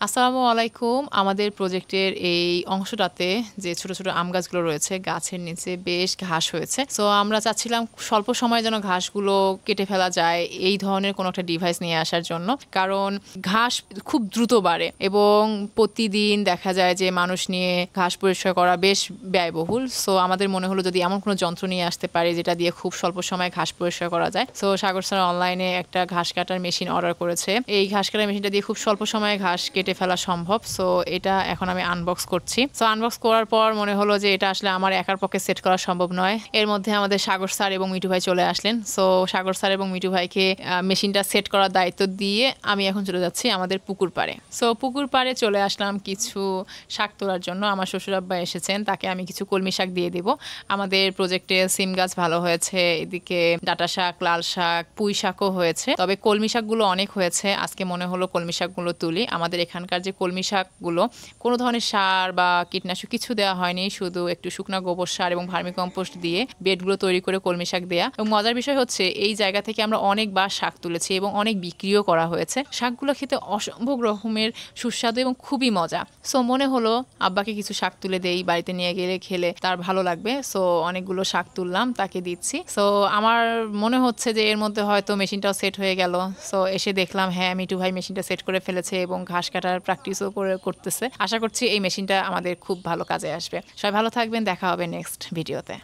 আসসালামু আলাইকুম। আমাদের প্রজেক্টের এই অংশটাতে যে ছোট, ছোট আম গাছগুলো রয়েছে, গাছের নিচে বেশ ঘাস হয়েছে। সো আমরা চাচ্ছিলাম স্বল্প সময়ে যেন ঘাসগুলো কেটে ফেলা যায়, এই ধরনের কোনো একটা ডিভাইস নিয়ে আসার জন্য। কারণ ঘাস খুব দ্রুত বাড়ে এবং প্রতিদিন দেখা যায় যে মানুষ নিয়ে ঘাস পরিষ্কার করা বেশ ব্যয়বহুল। সো আমাদের মনে হলো যদি এমন কোনো যন্ত্র নিয়ে আসতে পারি যেটা দিয়ে খুব স্বল্প সময়ে ঘাস পরিষ্কার করা যায়। সো সাগর স্যার অনলাইনে একটা ঘাস কাটার মেশিন অর্ডার করেছে। এই ঘাস কাটার মেশিনটা দিয়ে খুব স্বল্প সময়ে ঘাস কেটে ফেলা সম্ভব। সো এটা এখন আমি আনবক্স করছি। সো আনবক্স করার পর মনে হলো যে এটা আসলে আমার একার পক্ষে সেট করা সম্ভব নয়। এর মধ্যে আমাদের সাগর স্যার এবং মিঠু ভাই চলে আসলেন। সো সাগর স্যার এবং মিঠু ভাইকে মেশিনটা সেট করার দায়িত্ব দিয়ে আমি এখন চলে যাচ্ছি আমাদের পুকুর পাড়ে। সো পুকুর পাড়ে চলে আসলাম কিছু শাক তোলার জন্য। আমার শ্বশুর আব্বা এসেছেন, তাকে আমি কিছু কলমি শাক দিয়ে দিব। আমাদের প্রজেক্টে সিম গাছ ভালো হয়েছে, এদিকে ডাঁটা শাক, লাল শাক, পুঁই শাকও হয়েছে। তবে কলমি শাকগুলো অনেক হয়েছে, আজকে মনে হলো কলমি শাকগুলো তুলি। আমাদের এখানকার যে কলমি শাকগুলো কোনো ধরনের সার বা কীটনাশক কিছু দেওয়া হয়নি, শুধু একটু শুকনা গোবর সার এবং ভার্মি কম্পোস্ট দিয়ে বেডগুলো তৈরি করে কলমি শাক দেয়া। এবং মজার বিষয় হচ্ছে এই জায়গা থেকে আমরা অনেকবার শাক তুলেছি এবং অনেক বিক্রিও করা হয়েছে। শাকগুলো খেতে অসম্ভব রকমের সুস্বাদু এবং খুবই মজা। সো মনে হলো আব্বাকে কিছু শাক তুলে দেই, বাড়িতে নিয়ে গেলে খেলে তার ভালো লাগবে। সো অনেকগুলো শাক তুললাম, তাকে দিচ্ছি। সো আমার মনে হচ্ছে যে এর মধ্যে হয়তো মেশিনটাও সেট হয়ে গেল। সো এসে দেখলাম হ্যাঁ, মিঠু ভাই মেশিনটা সেট করে ফেলেছে এবং ঘাস কাটার প্র্যাকটিসও করতেছে। আশা করছি এই মেশিনটা আমাদের খুব ভালো কাজে আসবে। সবাই ভালো থাকবেন, দেখা হবে নেক্সট ভিডিওতে।